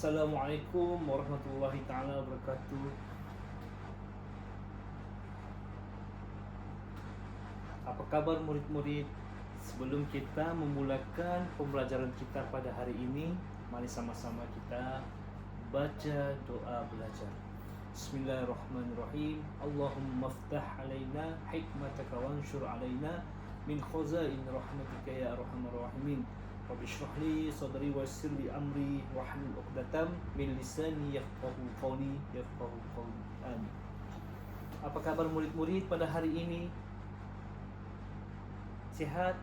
Assalamualaikum warahmatullahi taala wabarakatuh. Apa kabar murid-murid? Sebelum kita memulakan pembelajaran kita pada hari ini, mari sama-sama kita baca doa belajar. Bismillahirrahmanirrahim. Allahumma ftah alaina hikmataka wanshur alaina min khazain rahmatika ya arhamar rahimin. Rabbi shrah li sadri wa yassir li amri wahlul 'uqdatam min lisani yafqahu qawli. Amin. Apa kabar murid-murid pada hari ini? Sihat?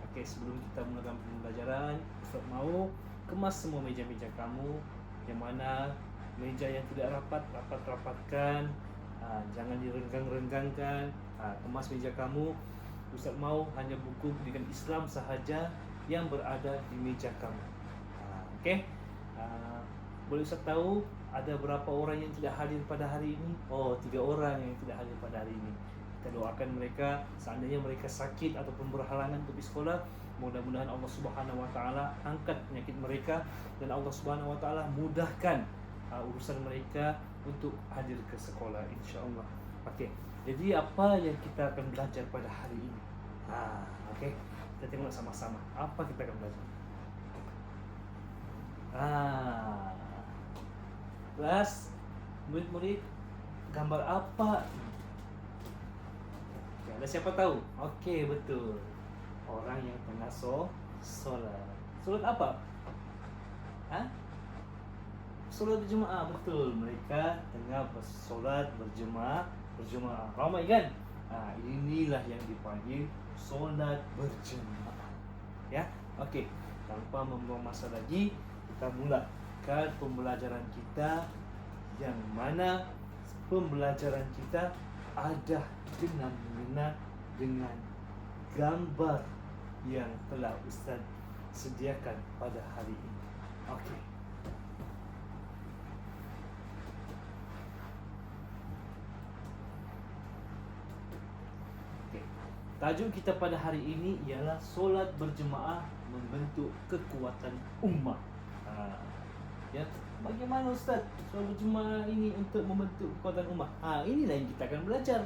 Oke, sebelum kita mulakan pembelajaran, Ustaz mau kemas semua meja-meja kamu. Yang mana meja yang tidak rapat, rapatkan. Jangan direnggang-renggangkan. Kemas meja kamu. Ustaz mau hanya buku pendidikan Islam sahaja yang berada di meja kamu. Okey. Boleh Ustaz tahu ada berapa orang yang tidak hadir pada hari ini? Oh, 3 orang yang tidak hadir pada hari ini. Kita doakan mereka, seandainya mereka sakit ataupun berhalangan untuk pergi sekolah, mudah-mudahan Allah Subhanahu Wa Taala angkat penyakit mereka dan Allah Subhanahu Wa Taala mudahkan urusan mereka untuk hadir ke sekolah, insya-Allah. Okey. Jadi apa yang kita akan belajar pada hari ini? Okey. Kita tengok sama-sama apa kita akan belajar. Kelas murid-murid, gambar apa? Okay, ada siapa tahu? Okey, betul. Orang yang tengah solat. Solat apa? Solat berjemaah, betul. Mereka tengah bersolat berjemaah. Ramai kan? Inilah yang dipanggil solat berjemaah. Ya, okey. Tanpa membuang masa lagi, kita mulakan pembelajaran kita, yang mana pembelajaran kita ada dengan gambar yang telah Ustaz sediakan pada hari ini. Okey. Tajuk kita pada hari ini ialah solat berjemaah membentuk kekuatan ummah. Ya, bagaimana Ustaz solat berjemaah ini untuk membentuk kekuatan ummah? Inilah yang kita akan belajar.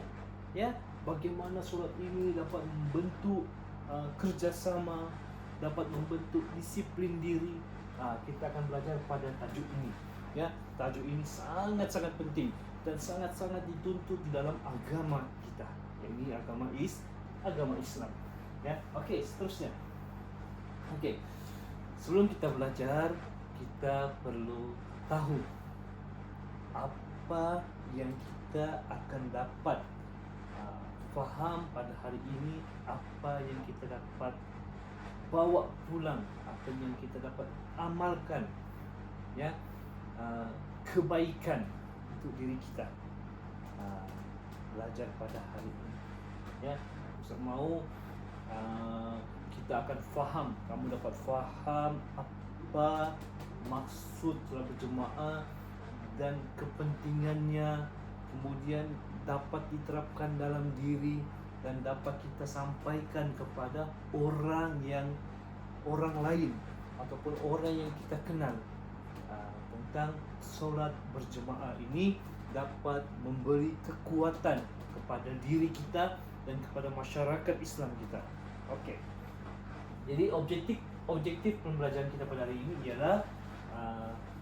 Ya, bagaimana solat ini dapat membentuk kerjasama, dapat membentuk disiplin diri. Kita akan belajar pada tajuk ini. Ya, tajuk ini sangat-sangat penting dan sangat-sangat dituntut di dalam agama kita. Ini agama Islam. Ya, okey, seterusnya. Okey. Sebelum kita belajar, kita perlu tahu apa yang kita akan dapat faham pada hari ini, apa yang kita dapat bawa pulang, apa yang kita dapat amalkan, ya, kebaikan untuk diri kita. Belajar pada hari ini, ya. Ustaz mau kita akan faham, kamu dapat faham apa maksud solat berjemaah dan kepentingannya, kemudian dapat diterapkan dalam diri dan dapat kita sampaikan kepada orang lain ataupun orang yang kita kenal tentang solat berjemaah ini dapat memberi kekuatan kepada diri kita dan kepada masyarakat Islam kita. Okey. Jadi objektif pembelajaran kita pada hari ini ialah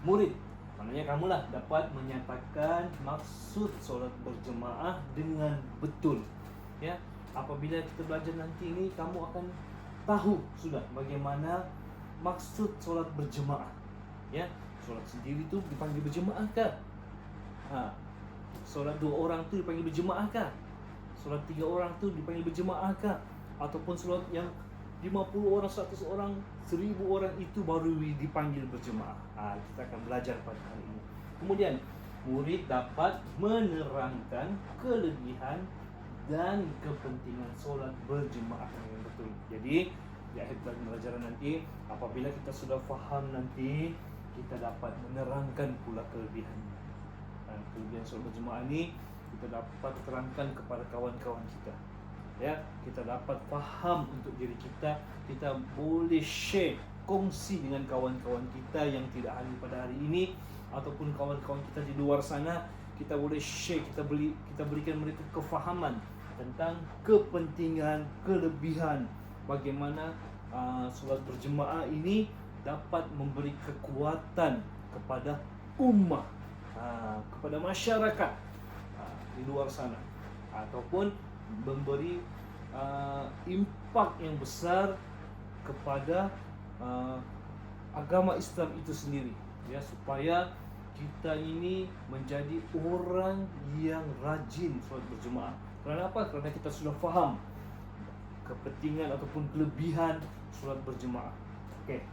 murid, maknanya kamulah dapat menyatakan maksud solat berjemaah dengan betul. Ya, apabila kita belajar nanti ini, kamu akan tahu sudah bagaimana maksud solat berjemaah. Ya, solat sendiri tu dipanggil berjemaah kah? Solat 2 orang tu dipanggil berjemaah kah? Solat 3 orang tu dipanggil berjemaah kah? Ataupun solat yang 50 orang, 100 orang, 1000 orang itu baru dipanggil berjemaah. Kita akan belajar pada hari ini. Kemudian murid dapat menerangkan kelebihan dan kepentingan solat berjemaah yang betul. Jadi di akhir pembelajaran nanti, apabila kita sudah faham nanti, kita dapat menerangkan pula kelebihannya. Kelebihan solat berjemaah ini kita dapat terangkan kepada kawan-kawan kita. Ya, kita dapat faham untuk diri kita, kita boleh share kongsi dengan kawan-kawan kita yang tidak hadir pada hari ini, ataupun kawan-kawan kita di luar sana. Kita boleh share, kita berikan mereka kefahaman tentang kepentingan, kelebihan bagaimana solat berjemaah ini dapat memberi kekuatan kepada ummah, kepada masyarakat di luar sana, ataupun memberi impak yang besar kepada agama Islam itu sendiri, ya, supaya kita ini menjadi orang yang rajin solat berjemaah. Kerana apa? Kerana kita sudah faham kepentingan ataupun kelebihan solat berjemaah. Okey.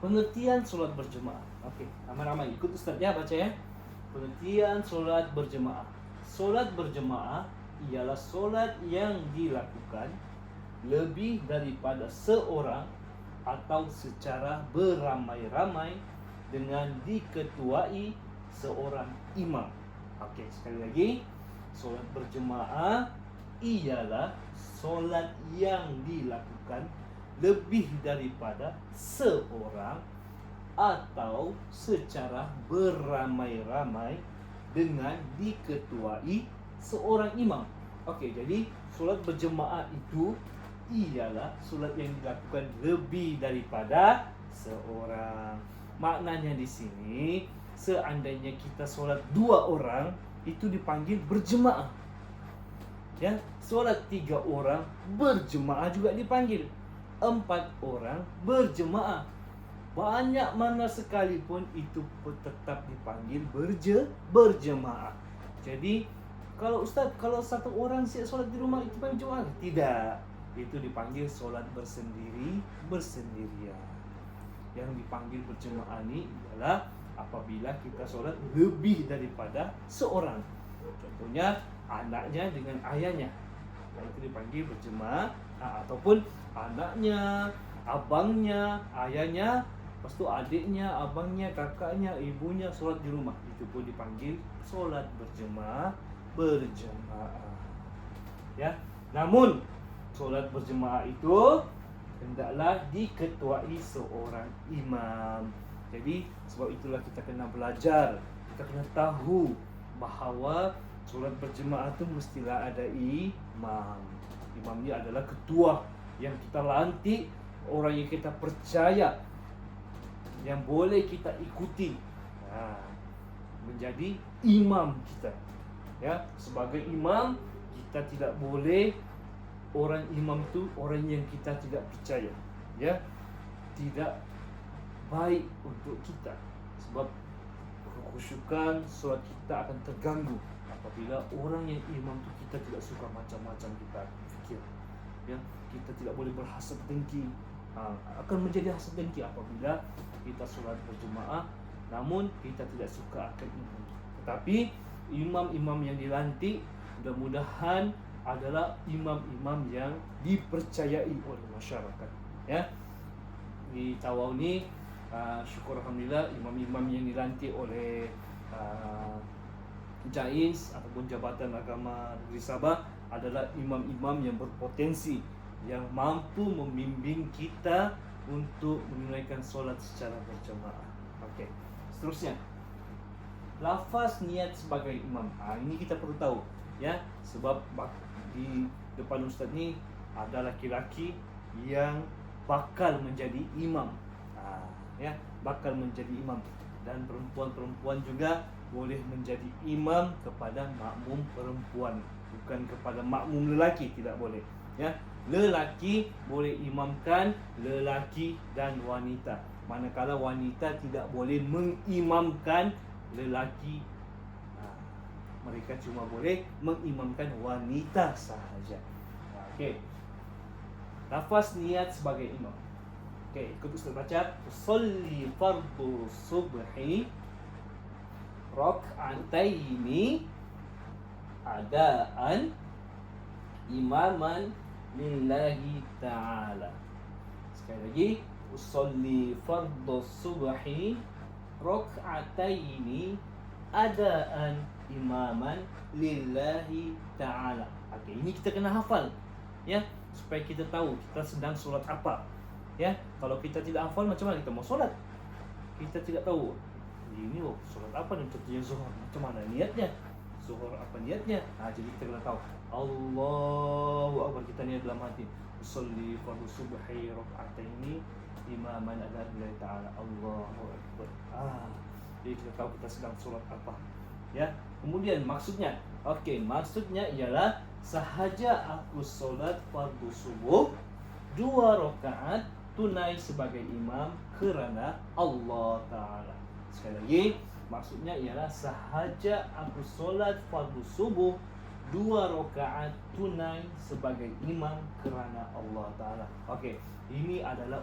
Pengertian solat berjemaah. Okey, ramai-ramai ikut ustaz ya, baca ya. Pengertian solat berjemaah. Solat berjemaah ialah solat yang dilakukan lebih daripada seorang atau secara beramai-ramai dengan diketuai seorang imam. Okey, sekali lagi, solat berjemaah ialah solat yang dilakukan lebih daripada seorang atau secara beramai-ramai dengan diketuai seorang imam. Okey, jadi solat berjemaah itu ialah solat yang dilakukan lebih daripada seorang. Maknanya di sini, seandainya kita solat 2 orang, itu dipanggil berjemaah. Ya, solat 3 orang berjemaah juga dipanggil. 4 orang berjemaah. Banyak mana sekalipun itu tetap dipanggil berjemaah. Jadi, kalau ustaz, kalau satu orang siap solat di rumah itu panggil jemaah? Tidak. Itu dipanggil solat bersendirian. Yang dipanggil berjemaah ini adalah apabila kita solat lebih daripada seorang. Contohnya anaknya dengan ayahnya, itu dipanggil berjemaah. Ataupun anaknya, abangnya, ayahnya, lepas tu adiknya, abangnya, kakaknya, ibunya solat di rumah, itu pun dipanggil solat berjemaah. Ya. Namun solat berjemaah itu hendaklah diketuai seorang imam. Jadi sebab itulah kita kena belajar, kita kena tahu bahawa solat berjemaah itu mestilah ada imam. Imam ni adalah ketua yang kita lantik, orang yang kita percaya, yang boleh kita ikuti, menjadi imam kita. Ya, sebagai imam kita tidak boleh orang imam tu orang yang kita tidak percaya, ya, tidak baik untuk kita, sebab kekhusyukan solat kita akan terganggu apabila orang yang imam tu kita tidak suka macam-macam kita fikir, ya, kita tidak boleh berhasad dengki. Akan menjadi hasad dengki apabila kita solat berjemaah namun kita tidak suka akan imam. Tetapi imam-imam yang dilantik mudah-mudahan adalah imam-imam yang dipercayai oleh masyarakat, ya. Di Tawau ni syukur alhamdulillah, imam-imam yang dilantik oleh JAIS ataupun Jabatan Agama Negeri Sabah adalah imam-imam yang berpotensi, yang mampu membimbing kita untuk menunaikan solat secara berjemaah. Okey, seterusnya, lafaz niat sebagai imam. Ini kita perlu tahu, ya, sebab di depan ustaz ni ada laki-laki yang bakal menjadi imam, ya, bakal menjadi imam, dan perempuan-perempuan juga boleh menjadi imam kepada makmum perempuan, bukan kepada makmum lelaki, tidak boleh, ya. Lelaki boleh imamkan lelaki dan wanita, manakala wanita tidak boleh mengimamkan lelaki. Mereka cuma boleh mengimamkan wanita sahaja. Okey. Lafaz niat sebagai imam. Okey, ikut ustaz baca. Usolli fardhu subhi rak'ataini adaan imaman lillahi ta'ala. Sekali lagi, usolli fardhu subhi rak'ataini adaan imaman lillahi ta'ala. Okey, ini kita kena hafal, ya, supaya kita tahu kita sedang solat apa. Ya, kalau kita tidak hafal macam mana kita mau solat? Kita tidak tahu ini solat apa nih contohnya zuhur, macam mana niatnya? Zuhur apa niatnya? Jadi kita kena tahu. Allahu Akbar, kita niat dalam hati. Usolli fardhu subhi raka'ataini imaman ala lillahi ta'ala. Allahu Akbar. Jadi kita tahu kita sedang solat apa. Ya. Kemudian maksudnya, maksudnya ialah sahaja aku solat fardhu subuh 2 rakaat tunai sebagai imam kerana Allah Ta'ala. Sekali lagi, maksudnya ialah sahaja aku solat fardu subuh 2 rakaat tunai sebagai imam kerana Allah Ta'ala. Ini adalah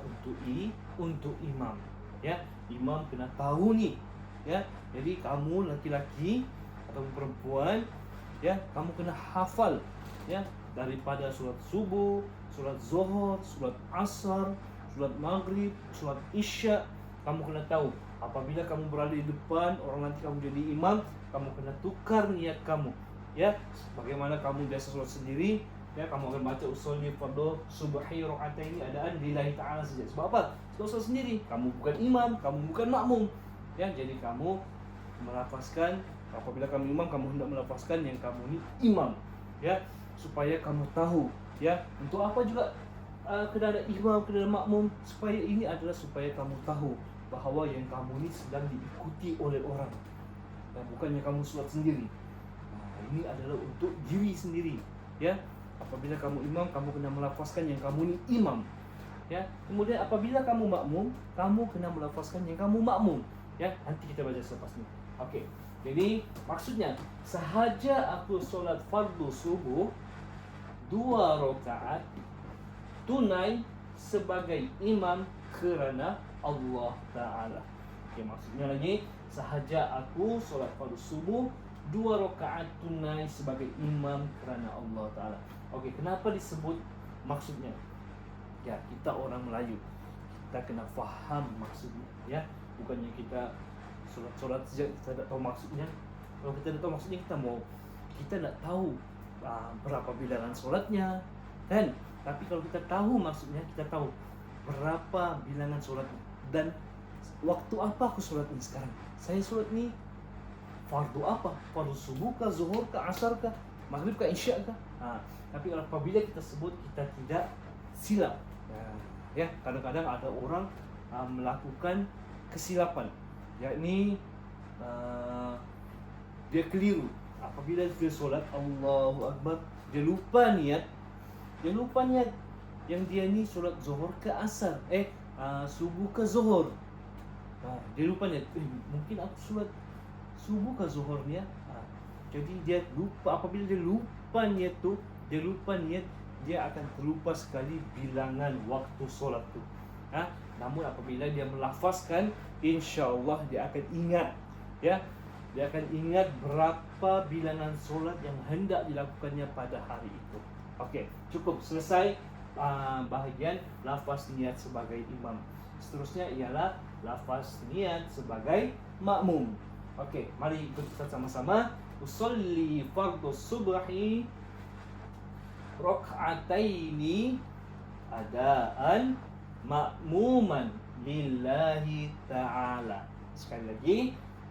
untuk imam. Ya, imam kena tahu ni. Ya, jadi kamu laki-laki atau perempuan, ya, kamu kena hafal, ya, daripada solat subuh, solat zuhur, solat asar, solat maghrib, solat isya. Kamu kena tahu. Apabila kamu berada di depan orang, nanti kamu jadi imam, kamu kena tukar niat kamu. Ya, bagaimana kamu biasa solat sendiri, ya, kamu akan baca usolli fardhu subhi raka'ataini adaan lillahi ta'ala saja. Sebab apa? Sebab solat sendiri. Kamu bukan imam, kamu bukan makmum. Ya, jadi kamu melafazkan, apabila kamu imam, kamu hendak melafazkan yang kamu ni imam. Ya, supaya kamu tahu, ya, untuk apa juga kena ada imam, kena ada makmum, supaya ini adalah supaya kamu tahu bahawa yang kamu ni sedang diikuti oleh orang, dan bukannya kamu solat sendiri. Ini adalah untuk diri sendiri. Ya, apabila kamu imam, kamu kena melafazkan yang kamu ni imam. Ya, kemudian apabila kamu makmum, kamu kena melafazkan yang kamu makmum. Ya, nanti kita baca selepas ni. Jadi maksudnya sahaja aku solat fardu subuh 2 rakaat tunai sebagai imam kerana Allah Ta'ala. Maksudnya lagi, sahaja aku solat fardu subuh 2 rakaat tunai sebagai imam kerana Allah Ta'ala. Kenapa disebut maksudnya? Ya, kita orang Melayu, kita kena faham maksudnya. Ya, bukannya kita solat-solat saja kita tak tahu maksudnya. Kalau kita tak tahu maksudnya, kita nak tahu berapa bilangan solatnya, kan? Tapi kalau kita tahu maksudnya, kita tahu berapa bilangan solatnya dan waktu apa aku solat ni sekarang. Saya solat ni fardu apa? Fardu subuh kah, zuhur kah, asar kah, maghrib kah, isya kah? Tapi apabila kita sebut, kita tidak silap. Ya, kadang-kadang ada orang melakukan kesilapan, yakni dia keliru. Apabila dia solat Allahu Akbar, dia lupa niat yang dia ni solat zuhur ke asar, subuh ke zuhur. Dia lupa niat, mungkin aku solat subuh ke zuhur ni ya. Jadi dia lupa. Apabila dia lupa niat tu, dia akan terlupa sekali bilangan waktu solat tu. Namun apabila dia melafazkan, insya-Allah dia akan ingat, ya. Dia akan ingat berapa bilangan solat yang hendak dilakukannya pada hari itu. Cukup selesai bahagian lafaz niat sebagai imam. Seterusnya ialah lafaz niat sebagai makmum. Mari kita sama-sama. Usolli fardhu subhi raka'ataini adaan ma'muman lillahi ta'ala. Sekali lagi,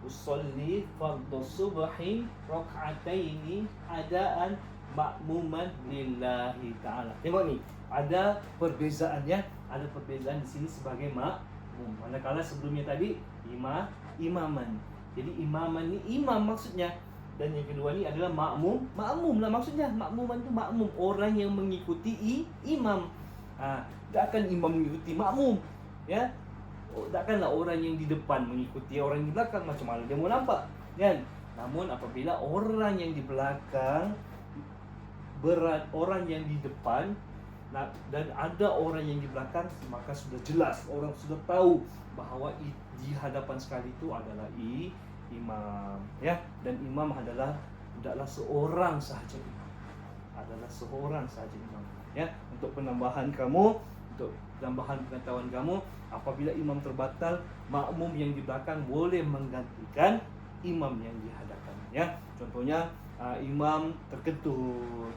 usolli fardhu subhi raka'ataini adaan ma'muman lillahi ta'ala. Tengok ni, ada perbezaannya. Ada perbezaan di sini sebagai makmum. Manakala sebelumnya tadi imaman. Jadi imaman ni imam maksudnya, dan yang kedua ni adalah makmum. Makmum lah maksudnya. Makmuman tu makmum, orang yang mengikuti imam. Takkan imam mengikuti makmum, ya. Takkanlah orang yang di depan mengikuti orang di belakang, macam mana dia mau nampak, kan? Namun apabila orang yang di belakang berat orang yang di depan, dan ada orang yang di belakang, maka sudah jelas, orang sudah tahu bahawa di hadapan sekali itu adalah imam, ya. Dan imam adalah seorang sahaja imam. Ya, untuk penambahan pengetahuan kamu, apabila imam terbatal, makmum yang di belakang boleh menggantikan imam yang di hadapan, ya. Contohnya imam terkentut,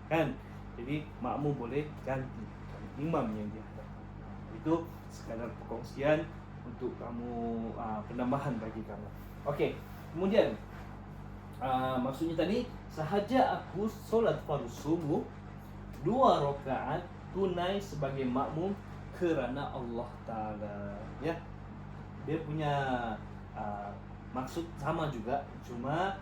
kan? Jadi makmum boleh ganti imam yang di hadapan. Itu sekadar perkongsian untuk kamu, penambahan bagi kamu. Okey, kemudian maksudnya tadi, sahaja aku solat fardu subuh 2 rakaat tunai sebagai makmum kerana Allah Ta'ala. Ya, dia punya maksud sama juga, cuma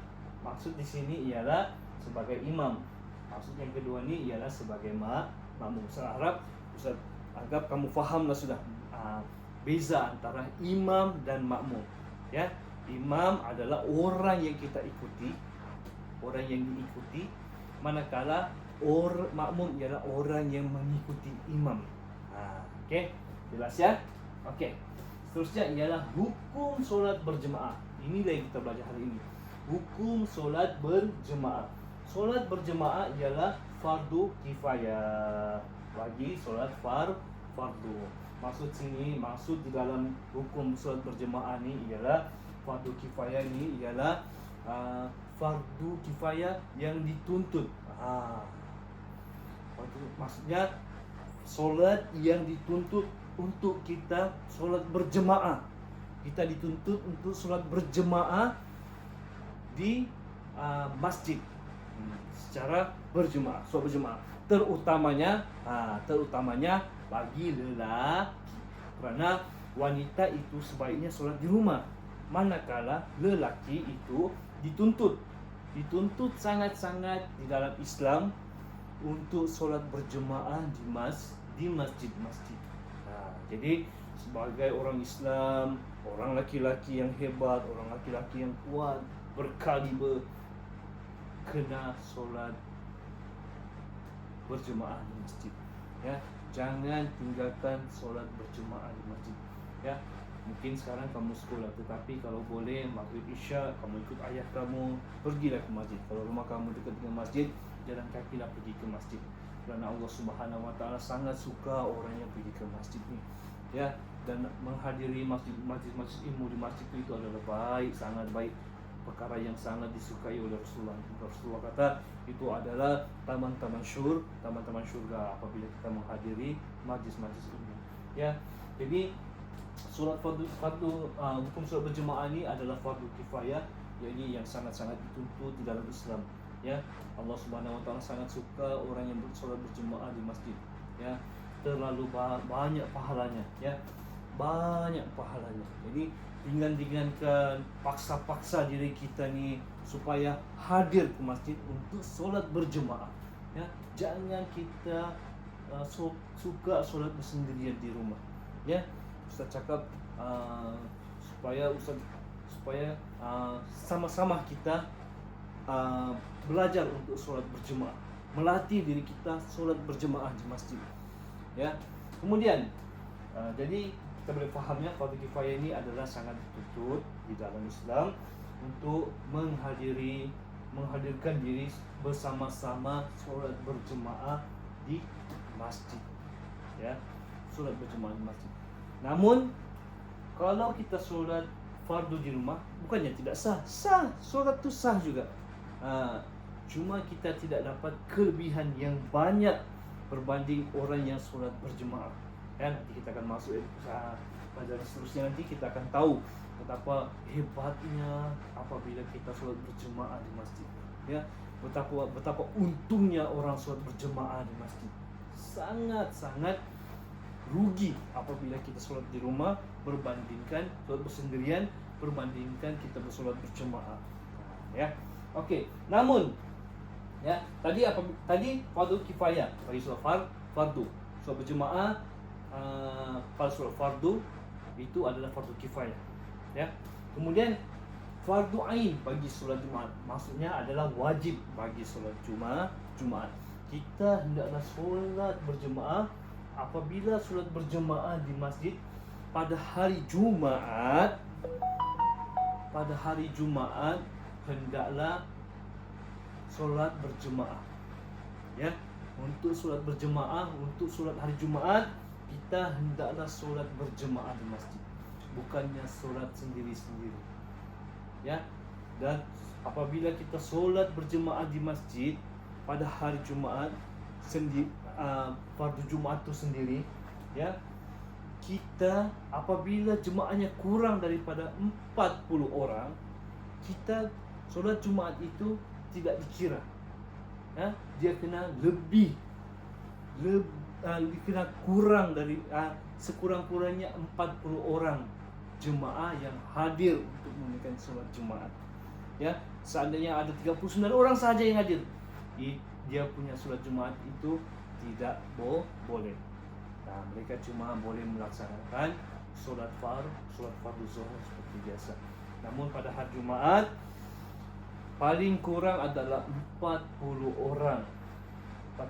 maksud di sini ialah sebagai imam. Maksud yang kedua ni ialah sebagai makmum. Saya harap Ustaz anggap kamu fahamlah sudah beza antara imam dan makmum. Ya, imam adalah orang yang kita ikuti, orang yang diikuti, manakala makmum ialah orang yang mengikuti imam. Okey, jelas ya? Okey. Seterusnya ialah hukum solat berjemaah. Inilah yang kita belajar hari ini. Hukum solat berjemaah. Solat berjemaah ialah fardu kifayah bagi solat fardu. Maksud di dalam hukum solat berjemaah ni ialah fardu kifayah ni ialah fardu kifayah yang dituntut. Maksudnya solat yang dituntut untuk kita solat berjemaah. Kita dituntut untuk solat berjemaah di masjid secara berjemaah, solat berjemaah. Terutamanya bagi lelaki, kerana wanita itu sebaiknya solat di rumah, manakala lelaki itu dituntut sangat-sangat di dalam Islam untuk solat berjemaah di masjid-masjid. Jadi sebagai orang Islam, orang laki-laki yang hebat, orang laki-laki yang kuat, berkaliber, kena solat berjemaah di masjid. Ya, jangan tinggalkan solat berjemaah di masjid. Ya, mungkin sekarang kamu sekolah, tetapi kalau boleh maghrib isya kamu ikut ayah kamu, pergilah ke masjid. Kalau rumah kamu dekat dengan masjid, jalan kakilah pergi ke masjid. Kerana Allah Subhanahu Wa Taala sangat suka orang yang pergi ke masjid ni. Ya, dan menghadiri masjid ilmu di masjid itu adalah baik, sangat baik, perkara yang sangat disukai oleh Rasulullah. Rasulullah kata itu adalah taman-taman syurga apabila kita menghadiri majlis-majlis ilmu. Ya, jadi solat fardu hukum solat berjemaah ini adalah fardu kifayah, yakni yang sangat-sangat dituntut di dalam Islam. Ya, Allah Subhanahu Wa Taala sangat suka orang yang bersolat berjemaah di masjid. Ya, terlalu banyak pahalanya. Ya, banyak pahalanya. Jadi ringan-ringankan, paksa diri kita ni supaya hadir ke masjid untuk solat berjemaah. Ya, jangan kita suka solat bersendirian di rumah. Ya, Ustaz cakap supaya sama-sama kita belajar untuk solat berjemaah, melatih diri kita solat berjemaah di masjid. Ya, kemudian jadi kita boleh fahamnya fardu kifayah ini adalah sangat dituntut di dalam Islam untuk menghadirkan diri bersama-sama solat berjemaah di masjid. Ya, solat berjemaah di masjid. Namun kalau kita solat fardu di rumah, bukannya tidak sah, solat tu sah juga. Cuma kita tidak dapat kelebihan yang banyak berbanding orang yang solat berjemaah. Ya, nanti kita akan masuk pelajaran seterusnya, nanti kita akan tahu betapa hebatnya apabila kita solat berjemaah di masjid. Ya, betapa untungnya orang solat berjemaah di masjid. Sangat-sangat rugi apabila kita solat di rumah berbandingkan solat bersendirian, berbandingkan kita bersolat berjemaah. Ya, okey. Namun ya, tadi fardu kifayah bagi solat fardu. Solat berjemaah pada solat fardu itu adalah fardu kifayah. Ya. Kemudian fardu ain bagi solat Jumaat, maksudnya adalah wajib bagi solat Jumaat. Kita hendaklah solat berjemaah. Apabila solat berjemaah di masjid pada hari Jumaat, hendaklah solat berjemaah. Ya, untuk solat berjemaah, untuk solat hari Jumaat, kita hendaklah solat berjemaah di masjid, bukannya solat sendiri-sendiri. Ya, dan apabila kita solat berjemaah di masjid pada hari Jumaat fardu Jumaat itu sendiri, ya, kita apabila jemaahnya kurang daripada 40 orang, kita solat Jumaat itu tidak dikira. Dia kena lebih kena kurang dari sekurang-kurangnya 40 orang jemaah yang hadir untuk menunaikan solat Jumaat. Ya, seandainya ada 39 orang saja yang hadir, dia punya solat Jumaat itu tidak boleh. Nah, mereka cuma boleh melaksanakan solat fardu zuhur seperti biasa. Namun pada hari Jumaat paling kurang adalah 40 orang, 40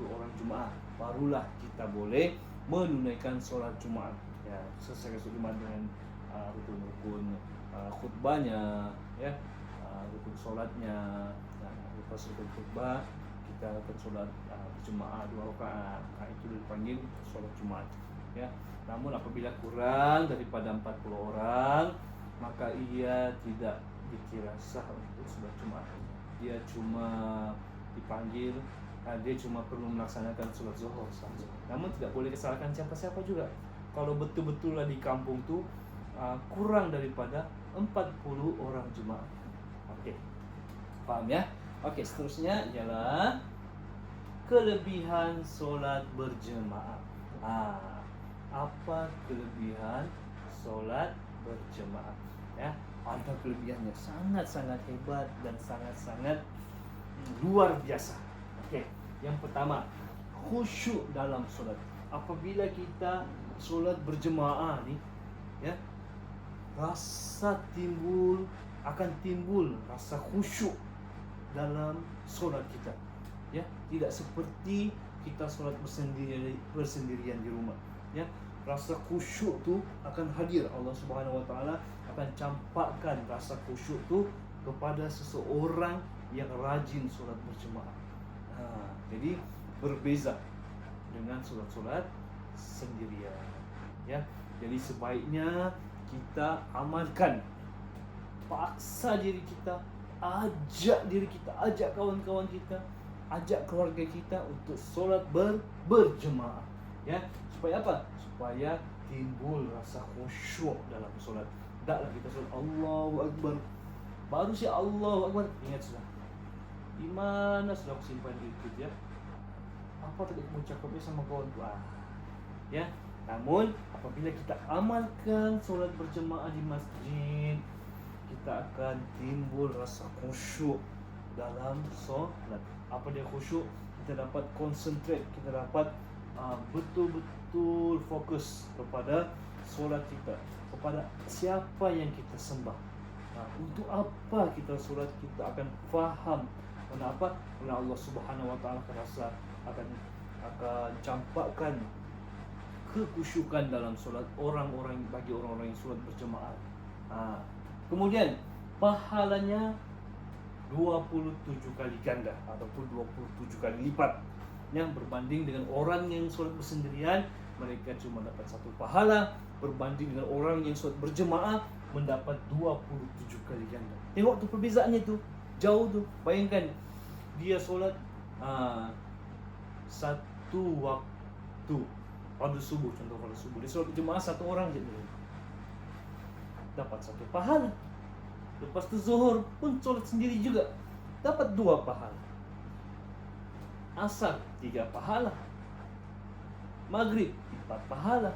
orang jemaah, barulah kita boleh menunaikan solat Jumaat. Ya, selesai solat Jumaat dengan rukun-rukun khutbahnya, ya, rukun solatnya. Nah, lepas rukun khutbah kita akan solat berjemaah 2 rakaat. Itu dipanggil solat Jumaat. Ya, namun apabila kurang daripada 40 orang, maka ia tidak dikira sah untuk solat Jumaat. Dia cuma dipanggil, dia cuma perlu melaksanakan solat zuhur saja. Namun tidak boleh kesalahan siapa-siapa juga. Kalau betul-betul di kampung tu kurang daripada 40 orang jemaah. Okey. Faham ya? Okey, seterusnya ialah kelebihan solat berjemaah. Apa kelebihan solat berjemaah? Ya, ada kelebihannya sangat-sangat hebat dan sangat-sangat luar biasa. Okey, yang pertama, khusyuk dalam solat. Apabila kita solat berjemaah ni, ya, akan timbul rasa khusyuk dalam solat kita. Ya, tidak seperti kita solat bersendirian di rumah. Ya, rasa khusyuk tu akan hadir. Allah Subhanahu Wa Taala akan campakkan rasa khusyuk tu kepada seseorang yang rajin solat berjemaah. Jadi berbeza dengan solat-solat sendirian. Ya, jadi sebaiknya kita amalkan, paksa diri kita, ajak kawan-kawan kita, ajak keluarga kita untuk solat berjemaah. Ya, supaya apa? Supaya timbul rasa khusyuk dalam solat. Taklah kita solat Allahu Akbar, baru si Allahu Akbar, ingat sudah, di mana sudah aku simpan itu ya? Apa tadi aku cakapnya sama kawan tu? Ya, namun apabila kita amalkan solat berjemaah di masjid, kita akan timbul rasa khusyuk dalam solat. Apa dia khusyuk? Kita dapat concentrate, kita dapat betul-betul fokus kepada solat kita, kepada siapa yang kita sembah. Untuk apa kita solat, kita akan faham. Kenapa? Karena Allah Subhanahu Wa Taala akan campakkan kekhusyukan dalam solat bagi orang-orang yang solat berjemaah. Kemudian pahalanya 27 kali ganda ataupun 27 kali lipat, yang berbanding dengan orang yang solat bersendirian, mereka cuma dapat 1 pahala, berbanding dengan orang yang solat berjemaah mendapat 27 kali ganda. Tengok tu perbezaannya tu, jauh tu. Bayangkan dia solat satu waktu pada subuh, contoh pada subuh dia solat berjemaah 1 orang je dapat 1 pahala. Lepas tu zuhur pun solat sendiri juga dapat 2 pahala. Asar 3 pahala. Maghrib 4 pahala.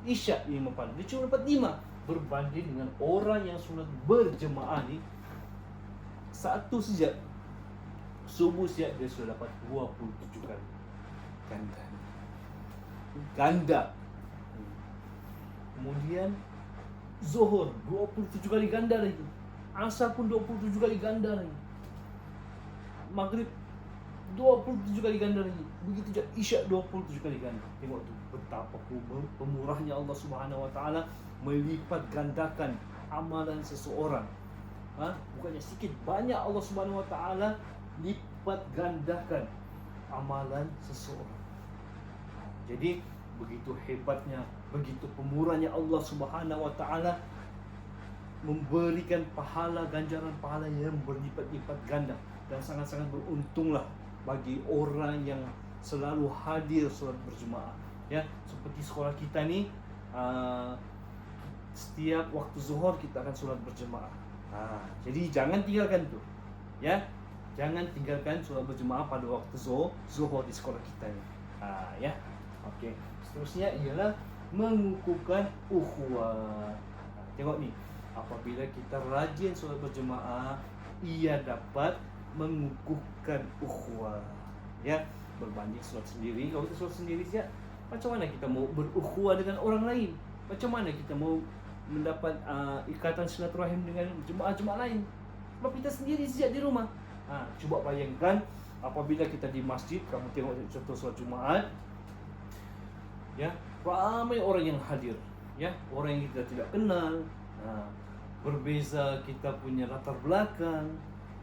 Isyak 5 pahala. Dia cuma dapat 5. Berbanding dengan orang yang solat berjemaah ni, satu saja subuh siap dia sudah dapat 27 kali ganda. Kemudian zuhur 27 kali ganda lagi. Asar pun 27 kali ganda lagi. Maghrib 27 kali ganda lagi. Begitu juga Isyak 27 kali ganda. Tengok tu betapa pemurahnya Allah Subhanahu Wa Taala melipat gandakan amalan seseorang. Bukannya sikit, banyak Allah Subhanahu Wa Taala lipat gandakan amalan seseorang. Jadi begitu hebatnya, begitu pemurahnya Allah Subhanahu Wa Taala memberikan ganjaran pahala yang berlipat-lipat ganda. Dan sangat-sangat beruntunglah bagi orang yang selalu hadir solat berjemaah. Ya, seperti sekolah kita nih, setiap waktu zuhur kita akan sholat berjemaah. Jadi jangan tinggalkan tuh, ya. Jangan tinggalkan sholat berjemaah pada waktu zuhur di sekolah kita nih. Ya. Oke. Seterusnya ialah mengukuhkan ukhuwah. Tengok nih, apabila kita rajin sholat berjemaah, ia dapat mengukuhkan ukhuwah. Ya, berbanding sholat sendiri. Kalau kita sholat sendiri saja, macam mana kita mau berukhuwah dengan orang lain? Macam mana kita mau mendapat ikatan silaturahim dengan jemaah-jemaah lain? Sebab kita sendiri saja di rumah. Cuba bayangkan apabila kita di masjid, kamu tengok contoh solat Jumaat, ya, ramai orang yang hadir, ya, orang yang kita tidak kenal. Berbeza kita punya latar belakang,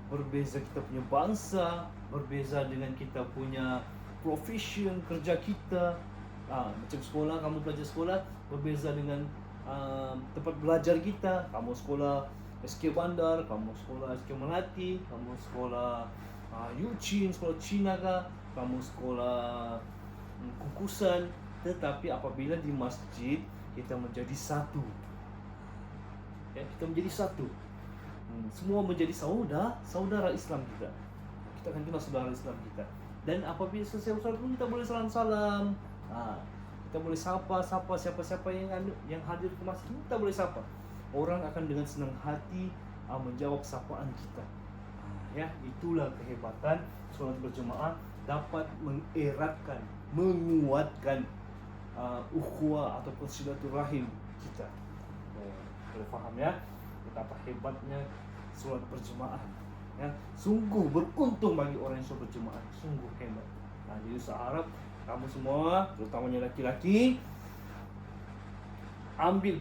berbeza kita punya bangsa, berbeza dengan kita punya profession kerja kita. Macam sekolah, kamu belajar sekolah berbeza dengan tempat belajar kita. Kamu sekolah SK Bandar, kamu sekolah SK Melati, kamu sekolah Yuchin, sekolah Cina kah, kamu sekolah Kukusan. Tetapi apabila di masjid kita menjadi satu, ya, kita menjadi satu, semua menjadi saudara Islam kita. Kita akan kenal saudara Islam kita. Dan apabila selesai salat pun kita boleh salam-salam. Kita boleh sapa siapa-siapa yang hadir ke masjid, kita boleh sapa. Orang akan dengan senang hati menjawab sapaan kita. Ya, itulah kehebatan solat berjemaah, dapat mengeratkan, menguatkan ukhuwah ataupun silaturahim kita. Boleh faham ya betapa hebatnya solat berjemaah. Ya, sungguh beruntung bagi orang yang solat berjemaah, sungguh hebat. Jadi saya harap kamu semua, terutamanya laki-laki, ambil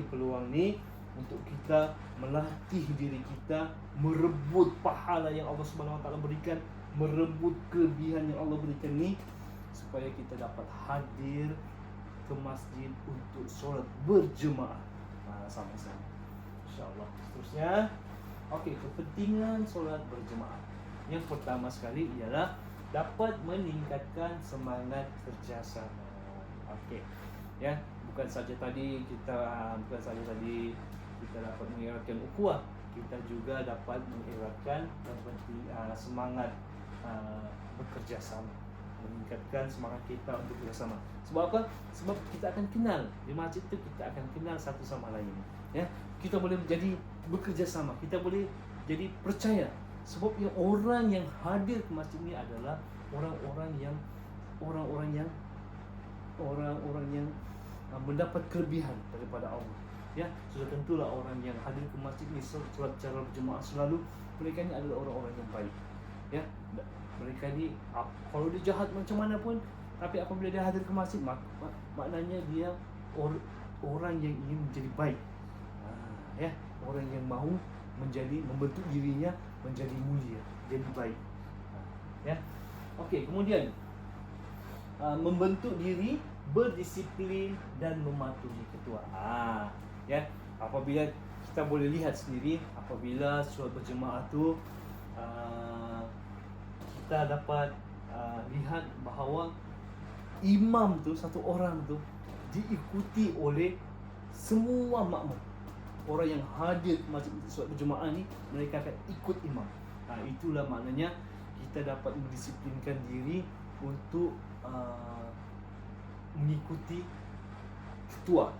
peluang ni untuk kita melatih diri kita merebut pahala yang Allah Subhanahu Wa Taala berikan, merebut kelebihan yang Allah berikan ni, supaya kita dapat hadir ke masjid untuk solat berjemaah sama-sama, insya-Allah. Seterusnya, kepentingan solat berjemaah. Yang pertama sekali ialah dapat meningkatkan semangat kerjasama. Ya, bukan saja tadi kita dapat mengeratkan ukhuwah, kita juga dapat mengeratkan semangat bekerja sama, meningkatkan semangat kita untuk bekerjasama. Sebab apa? Sebab kita akan kenal di masjid itu, kita akan kenal satu sama lain. Ya, kita boleh jadi bekerja sama, kita boleh jadi percaya. Sebab orang yang hadir ke masjid ini adalah orang-orang yang mendapat kelebihan daripada Allah. Ya, sudah tentulah orang yang hadir ke masjid ini solat secara berjemaah selalu, mereka ini adalah orang-orang yang baik. Ya, mereka ni kalau dia jahat macam mana pun, tapi apabila dia hadir ke masjid, maknanya dia orang yang ingin menjadi baik. Ya, orang yang mahu membentuk dirinya menjadi mulia, jadi baik. Ya. Kemudian membentuk diri berdisiplin dan mematuhi ketua. Ya, apabila kita boleh lihat sendiri, apabila solat berjemaah tu kita dapat lihat bahawa imam tu, satu orang tu diikuti oleh semua makmum. Orang yang hadir ke masjid solat berjemaah ni, mereka akan ikut imam. Itulah maknanya kita dapat mendisiplinkan diri untuk mengikuti ketua.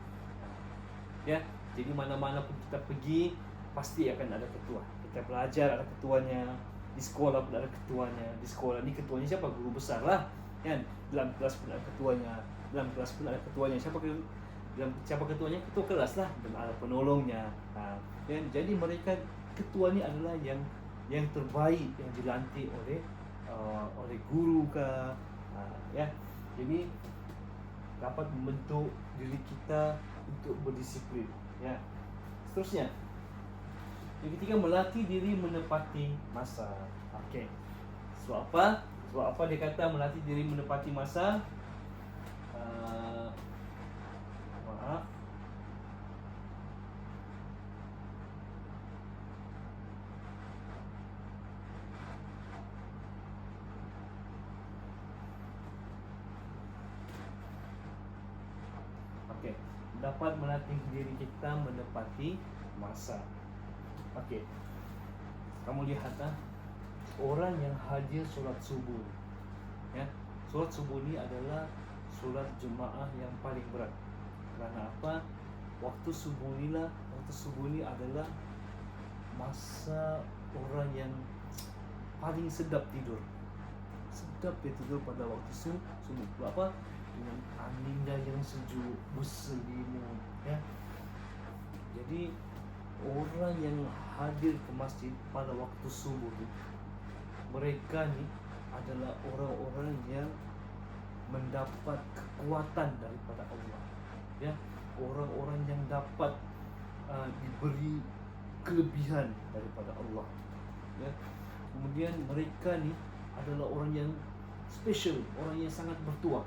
Ya, jadi mana-mana pun kita pergi pasti akan ada ketua. Kita belajar ada ketuanya, di sekolah pun ada ketuanya. Di sekolah ni ketuanya siapa? Guru besar lah, kan? Dalam kelas pun ada ketuanya, dalam kelas pun ada ketuanya. Siapa ketuanya? Ketua kelas lah, dan ada penolongnya. Jadi mereka ketua ni adalah yang terbaik, yang dilantik oleh guru ke, ya. Jadi dapat membentuk diri kita untuk berdisiplin. Ya. Seterusnya, yang ketiga, melatih diri menepati masa. Sebab apa dia kata melatih diri menepati masa? Okey, dapat melatih diri kita menepati masa. Okey, kamu lihat orang yang hadir solat subuh, ya, solat subuh ni adalah solat jemaah yang paling berat. Kerana apa? Waktu subuh ni adalah masa orang yang paling sedap tidur. Sedap dia tidur pada waktu subuh. Apa? Dengan anginnya yang sejuk, berselimut, ya. Jadi orang yang hadir ke masjid pada waktu subuh tu, mereka ni adalah orang-orang yang mendapat kekuatan daripada Allah, ya. Orang-orang yang dapat diberi kelebihan daripada Allah, ya. Kemudian mereka ni adalah orang yang special, orang yang sangat bertuah,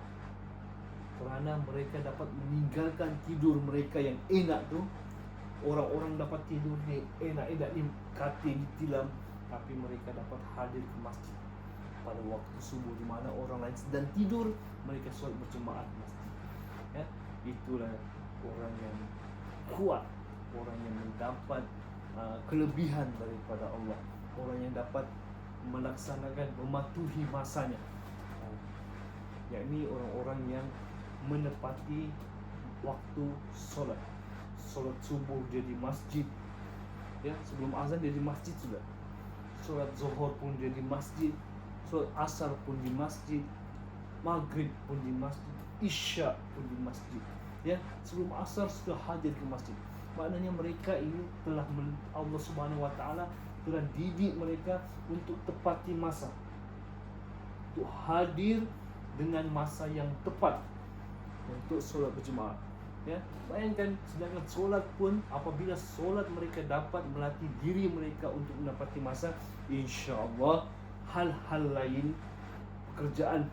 kerana mereka dapat meninggalkan tidur mereka yang enak tu. Orang-orang dapat tidur ni enak-enak ni, katil ditilam, tapi mereka dapat hadir ke masjid pada waktu subuh, di mana orang lain sedang tidur, mereka solat berjemaah di masjid, ya. Itulah orang yang kuat, orang yang mendapat kelebihan daripada Allah, orang yang dapat melaksanakan, mematuhi masanya, yakni orang-orang yang menepati waktu solat. Solat subuh dia di masjid, ya, sebelum azan dia di masjid sudah. Solat zuhur pun dia di masjid, solat asar pun di masjid, maghrib pun di masjid, isya pun di masjid, ya. Sebelum asar sudah hadir ke masjid. Maknanya mereka ini telah Allah Subhanahu Wa Taala telah didik mereka untuk tepati masa, untuk hadir dengan masa yang tepat untuk solat berjemaah, ya. Bayangkan, sedangkan solat pun, apabila solat mereka dapat melatih diri mereka untuk menepati masa, insya-Allah hal-hal lain, pekerjaan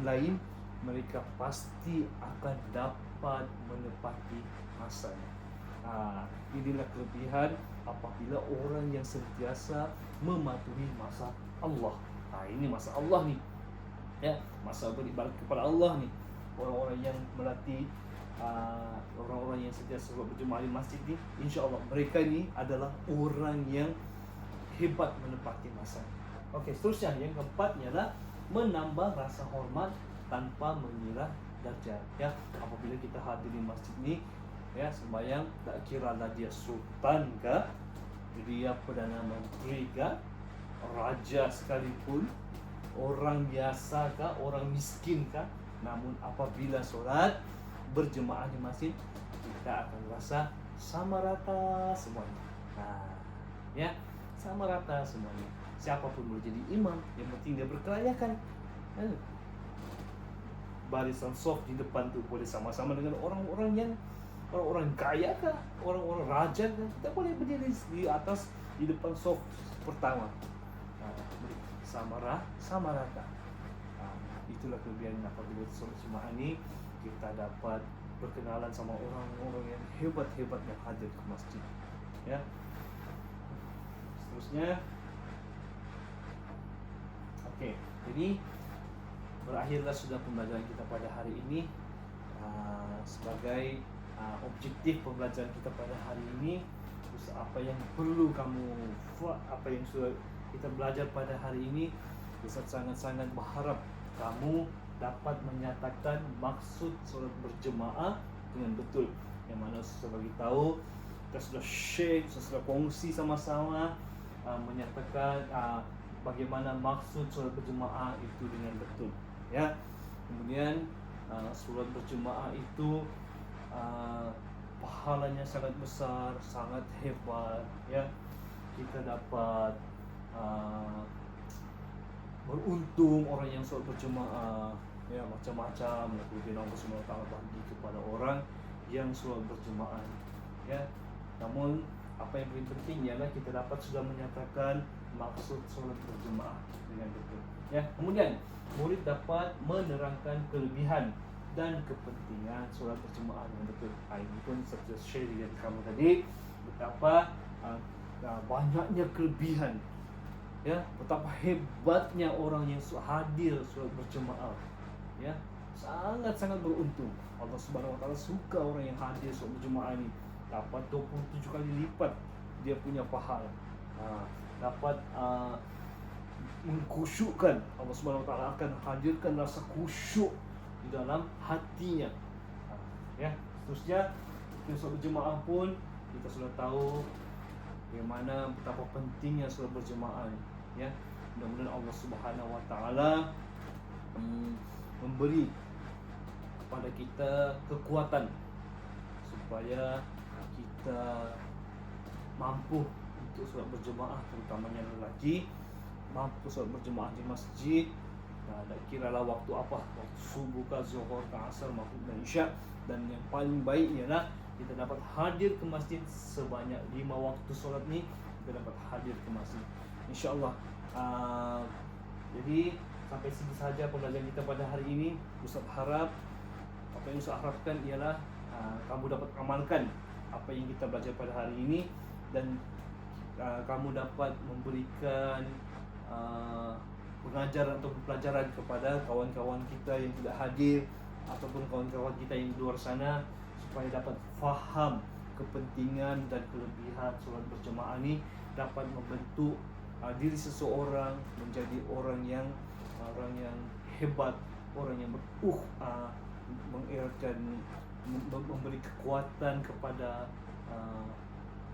lain, mereka pasti akan dapat menepati masanya. Inilah kelebihan apabila orang yang sentiasa mematuhi masa Allah. Ini masa Allah ni, ya, masa beribadat kepada Allah ni. Orang-orang yang melatih, orang-orang yang sentiasa berjemaah di masjid ni, insya-Allah mereka ni adalah orang yang hebat menepati masa. Okey, seterusnya yang keempat ialah menambah rasa hormat tanpa mengira darjat, ya. Apabila kita hadir di masjid ni, ya, sembahyang, tak kiralah dia sultan ke, dia perdana menteri ke, raja sekalipun, orang biasa ke, orang miskin ke, namun apabila solat berjemaah di masjid, kita akan rasa sama rata semuanya. Ya, sama rata semuanya. Siapapun boleh jadi imam, yang penting dia berkelayakan. Barisan soft di depan tu boleh sama-sama dengan orang-orang kaya ke, orang-orang raja ke, kita boleh berdiri di atas, di depan soft pertama. Sama rata. Itulah kelebihan apabila solat jemaah ni, kita dapat berkenalan sama orang-orang yang hebat-hebat yang hadir ke masjid, ya. Seterusnya, okey, jadi berakhirlah sudah pembelajaran kita pada hari ini. Sebagai objektif pembelajaran kita pada hari ini, apa yang perlu kamu, apa yang sudah kita belajar pada hari ini, Ustaz sangat-sangat berharap kamu dapat menyatakan maksud solat berjemaah dengan betul. Yang mana saya bagi tahu, kita sudah share, sudah kongsi sama-sama, menyatakan bagaimana maksud solat berjemaah itu dengan betul, ya. Kemudian solat berjemaah itu pahalanya sangat besar, sangat hebat, ya. Kita dapat beruntung orang yang solat berjemaah, ya, macam-macam kemudian Allah Subhanahu Wa Taala bagi kepada orang yang solat berjemaah, ya. Namun apa yang paling penting ialah kita dapat sudah menyatakan maksud solat berjemaah dengan betul, ya. Kemudian murid dapat menerangkan kelebihan dan kepentingan solat berjemaah dengan betul. Ini pun saya share dengan kamu tadi betapa banyaknya kelebihan, ya, betapa hebatnya orang yang hadir solat berjemaah, ya. sangat-sangat beruntung. Allah Subhanahu wa taala suka orang yang hadir solat berjemaah ini, dapat 27 kali lipat dia punya pahala. Dapat mengkhusyukkan. Allah Subhanahu wa taala akan hadirkan rasa khusyuk di dalam hatinya. Ya, seterusnya kita solat berjemaah pun kita sudah tahu bagaimana betapa pentingnya solat berjemaah ini, ya. Mudah-mudahan Allah Subhanahu wa taala memberi kepada kita kekuatan supaya kita mampu untuk solat berjemaah, terutamanya lelaki, mampu solat berjemaah di masjid. Tak kiralah waktu apa, waktu subuh ke zuhur ke asar, maghrib dan isya. Dan yang paling baik ialah kita dapat hadir ke masjid sebanyak 5 waktu solat ni, kita dapat hadir ke masjid, InsyaAllah. Jadi sampai sini saja pembelajaran kita pada hari ini. Ustaz harap, apa yang Ustaz harapkan ialah kamu dapat amalkan apa yang kita belajar pada hari ini, dan kamu dapat memberikan pengajaran atau pelajaran kepada kawan-kawan kita yang tidak hadir ataupun kawan-kawan kita yang di luar sana, supaya dapat faham kepentingan dan kelebihan solat berjemaah ini, dapat membentuk diri seseorang menjadi orang yang hebat, orang yang mengeratkan, memberi kekuatan kepada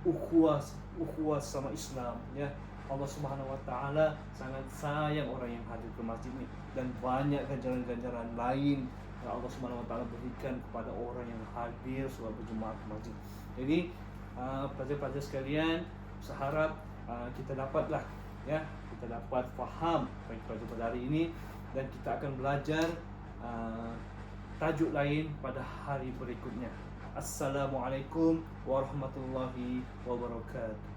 ukhuwah sama Islam, ya. Allah Subhanahu wa taala sangat sayang orang yang hadir ke masjid ini, dan banyak ganjaran-ganjaran lain yang Allah Subhanahu wa taala berikan kepada orang yang hadir solat berjemaah ke masjid. Jadi pelajar-pelajar sekalian, saya harap kita dapatlah, ya, kita dapat faham apa yang kita belajar pada hari ini, dan kita akan belajar tajuk lain pada hari berikutnya. Assalamualaikum warahmatullahi wabarakatuh.